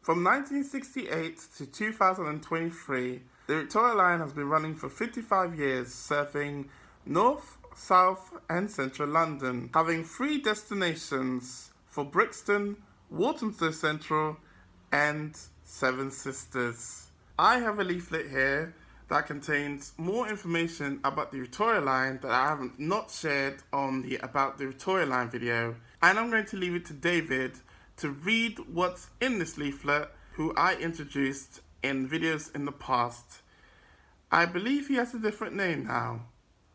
From 1968 to 2023, the Victoria Line has been running for 55 years, serving North, South and Central London, having 3 destinations for Brixton, Walthamstow Central and Seven Sisters. I have a leaflet here that contains more information about the Victoria Line that I haven't not shared on the About the Victoria Line video, and I'm going to leave it to David to read what's in this leaflet, who I introduced in videos in the past. I believe he has a different name now.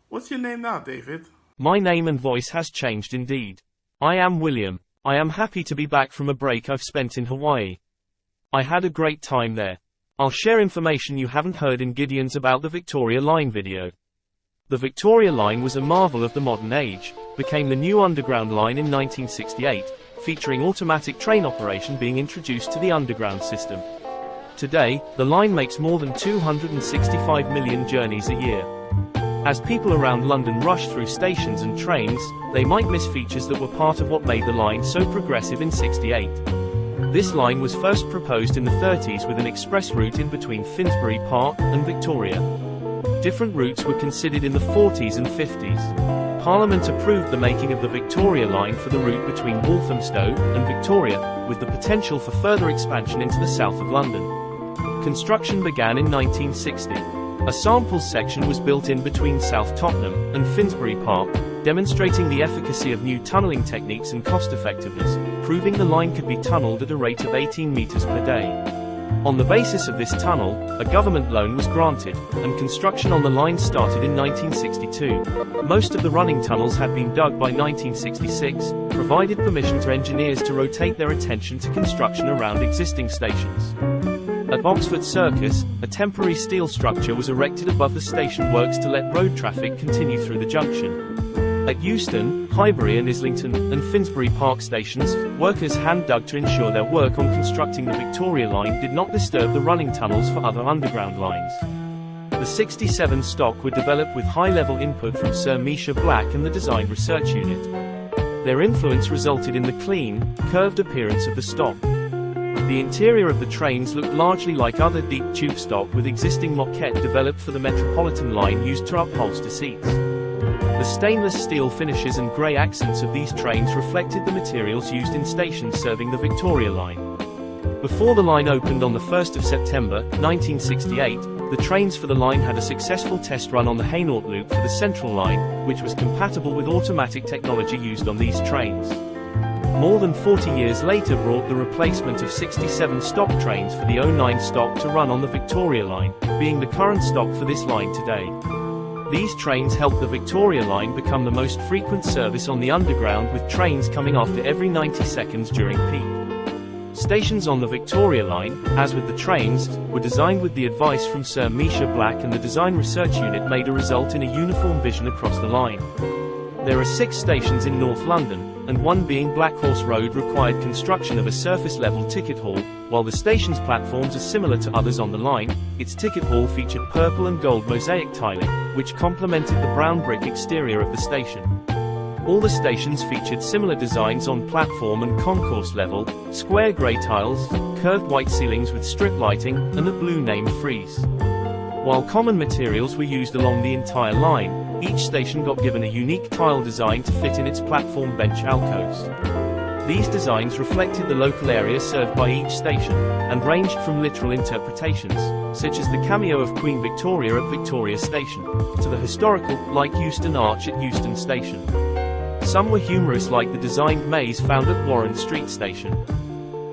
What's your name now, David? My name and voice has changed indeed. I am William. I am happy to be back from a break I've spent in Hawaii. I had a great time there. I'll share information you haven't heard in Gideon's About the Victoria Line video. The Victoria Line was a marvel of the modern age, became the new underground line in 1968, featuring automatic train operation being introduced to the underground system. Today, the line makes more than 265 million journeys a year. As people around London rush through stations and trains, they might miss features that were part of what made the line so progressive in '68. This line was first proposed in the 30s with an express route in between Finsbury Park and Victoria. Different routes were considered in the 40s and 50s. Parliament approved the making of the Victoria Line for the route between Walthamstow and Victoria, with the potential for further expansion into the south of London. Construction began in 1960. A samples section was built in between South Tottenham and Finsbury Park, demonstrating the efficacy of new tunnelling techniques and cost-effectiveness, proving the line could be tunnelled at a rate of 18 metres per day. On the basis of this tunnel, a government loan was granted, and construction on the line started in 1962. Most of the running tunnels had been dug by 1966, provided permission to engineers to rotate their attention to construction around existing stations. At Oxford Circus, a temporary steel structure was erected above the station works to let road traffic continue through the junction. At Euston, Highbury and Islington, and Finsbury Park stations, workers hand-dug to ensure their work on constructing the Victoria Line did not disturb the running tunnels for other underground lines. The 67 stock were developed with high-level input from Sir Misha Black and the Design Research Unit. Their influence resulted in the clean, curved appearance of the stock. The interior of the trains looked largely like other deep tube stock with existing moquette developed for the Metropolitan line used to upholster seats. The stainless steel finishes and grey accents of these trains reflected the materials used in stations serving the Victoria Line. Before the line opened on the 1st of September, 1968, the trains for the line had a successful test run on the Hainault loop for the Central Line, which was compatible with automatic technology used on these trains. More than 40 years later brought the replacement of 67 stock trains for the 09 stock to run on the Victoria Line, being the current stock for this line today. These trains helped the Victoria Line become the most frequent service on the underground, with trains coming after every 90 seconds during peak. Stations on the Victoria Line, as with the trains, were designed with the advice from Sir Misha Black, and the Design Research Unit made a result in a uniform vision across the line. There are 6 stations in North London, and one being Blackhorse Road required construction of a surface-level ticket hall. While the station's platforms are similar to others on the line, its ticket hall featured purple and gold mosaic tiling, which complemented the brown brick exterior of the station. All the stations featured similar designs on platform and concourse level: square grey tiles, curved white ceilings with strip lighting, and a blue name frieze. While common materials were used along the entire line, each station got given a unique tile design to fit in its platform bench alcoves. These designs reflected the local area served by each station, and ranged from literal interpretations, such as the cameo of Queen Victoria at Victoria Station, to the historical, like Euston Arch at Euston Station. Some were humorous, like the designed maze found at Warren Street Station.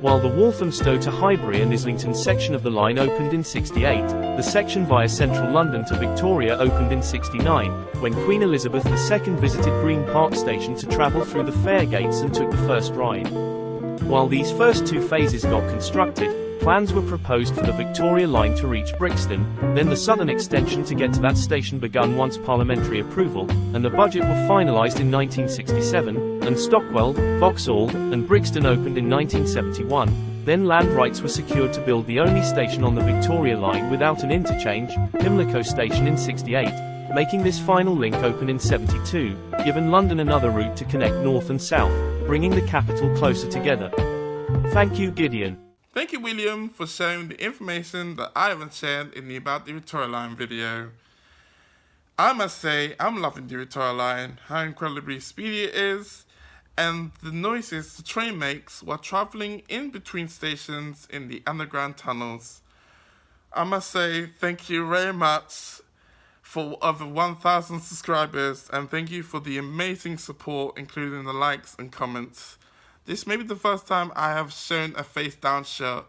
While the Walthamstow to Highbury and Islington section of the line opened in '68, the section via central London to Victoria opened in '69, when Queen Elizabeth II visited Green Park Station to travel through the fare gates and took the first ride. While these first 2 phases got constructed, plans were proposed for the Victoria Line to reach Brixton, then the southern extension to get to that station begun once parliamentary approval, and the budget were finalised in 1967, and Stockwell, Vauxhall, and Brixton opened in 1971. Then land rights were secured to build the only station on the Victoria Line without an interchange, Pimlico Station, in '68, making this final link open in '72, giving London another route to connect north and south, bringing the capital closer together. Thank you, Gideon. Thank you, William, for sharing the information that I haven't shared in the About the Victoria Line video. I must say, I'm loving the Victoria Line, how incredibly speedy it is, and the noises the train makes while travelling in between stations in the underground tunnels. I must say, thank you very much for over 1,000 subscribers, and thank you for the amazing support, including the likes and comments. This may be the first time I have shown a face down shot,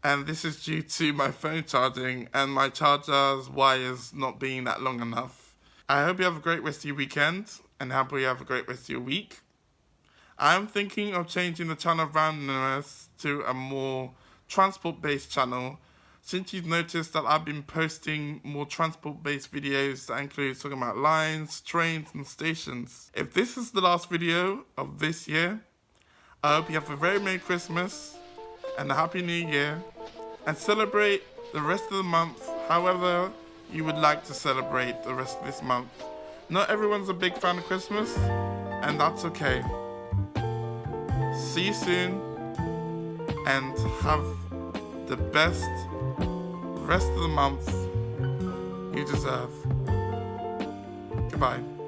and this is due to my phone charging and my charger's wires not being that long enough. I hope you have a great rest of your weekend, and I hope you have a great rest of your week. I am thinking of changing the Channel of Randomness to a more transport-based channel, since you've noticed that I've been posting more transport-based videos that include talking about lines, trains, and stations. If this is the last video of this year, I hope you have a very Merry Christmas and a Happy New Year, and celebrate the rest of the month however you would like to celebrate the rest of this month. Not everyone's a big fan of Christmas, and that's okay. See you soon, and have the best rest of the month you deserve. Goodbye.